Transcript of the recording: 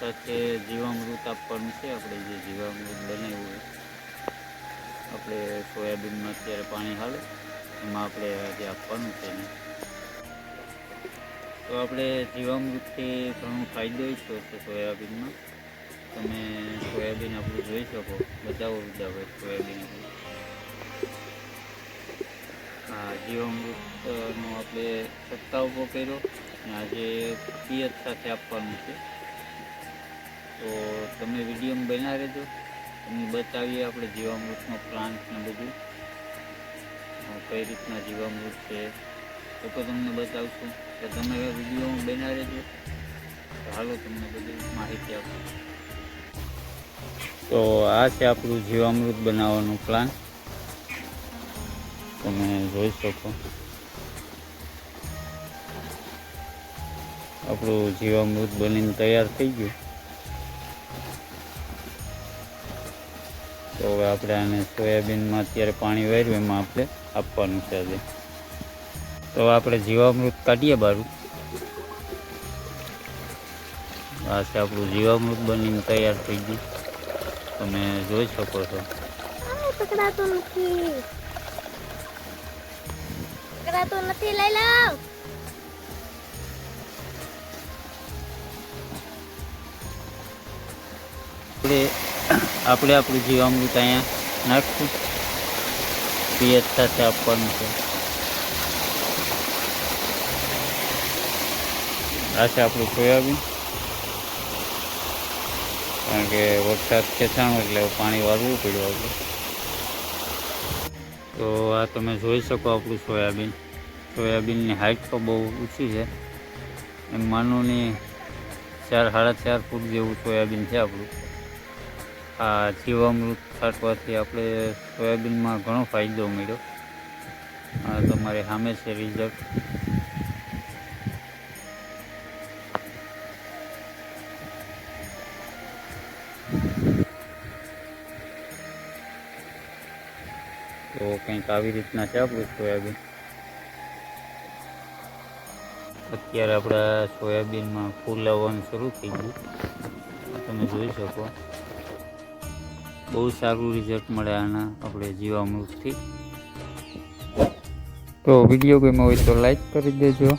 સાથે જીવામૃત આપવાનું છે. આપણે જે જીવામૃત બનાવ્યું હોય આપણે સોયાબીનમાં અત્યારે પાણી હાલે એમાં આપણે આજે આપવાનું છે ને. તો આપણે જીવામૃતથી ઘણો ફાયદો છે સોયાબીનમાં. તમે સોયાબીન આપણું જોઈ શકો, બતાવો હોય સોયાબીન આપણું. આ જીવામૃતનો આપણે છંટકાવ ઉભો કર્યો અને આજે પિયત સાથે આપવાનું છે. તો તમે વિડીયોમાં બન્યા રહેજો, તમને બતાવીએ આપણે જીવામૃતનો પ્લાન્ટ ને બધું કઈ રીતના જીવામૃત છે તો તમને બતાવશું. તો તમે વિડીયોમાં બન્યા રહેજો. તો હાલો તમને બધી માહિતી આપું. તો આ છે આપણું જીવામૃત બનાવવાનું પ્લાન, તમે જોઈ શકો. આપણું જીવામૃત બનીને તૈયાર થઈ ગયું. તો હવે આપણે આને સોયાબીનમાં અત્યારે પાણી વાર્યું એમાં આપણે આપવાનું છે આજે. તો આપણે જીવામૃત કાઢીએ બારું. આ છે આપણું જીવામૃત બનીને તૈયાર થઈ ગયું, તમે જોઈ શકો છો. પકડાતું નથી, લઈ લાવ. આપણે આપણું જીવામૃત અહીંયા નાખશું, પિયત સાથે આપવાનું છે. આ છે આપણું સોયાબીન, કારણ કે વરસાદ ખેંચાણો એટલે પાણી વાળવું પડ્યું આપણે. તો આ તમે જોઈ શકો આપણું સોયાબીન. સોયાબીનની હાઈટ તો બહુ ઊંચી છે, એમ માનો ની 4-4.5 ફૂટ જેવું સોયાબીન છે આપણું. આ જીવામૃત છાંટવાથી આપણે સોયાબીનમાં ઘણો ફાયદો મળ્યો. આ તમારે સામે છે રિઝલ્ટ. તો કંઈક આવી રીતના છે આપણું સોયાબીન. અત્યારે આપણા સોયાબીનમાં ફૂલ આવવાનું શરૂ થઈ ગયું, તમે જોઈ શકો. બહુ સારું રિઝલ્ટ મળે આના આપણે જીવામૃતથી. તો વિડીયો ગમ્યો હોય તો લાઈક કરી દેજો.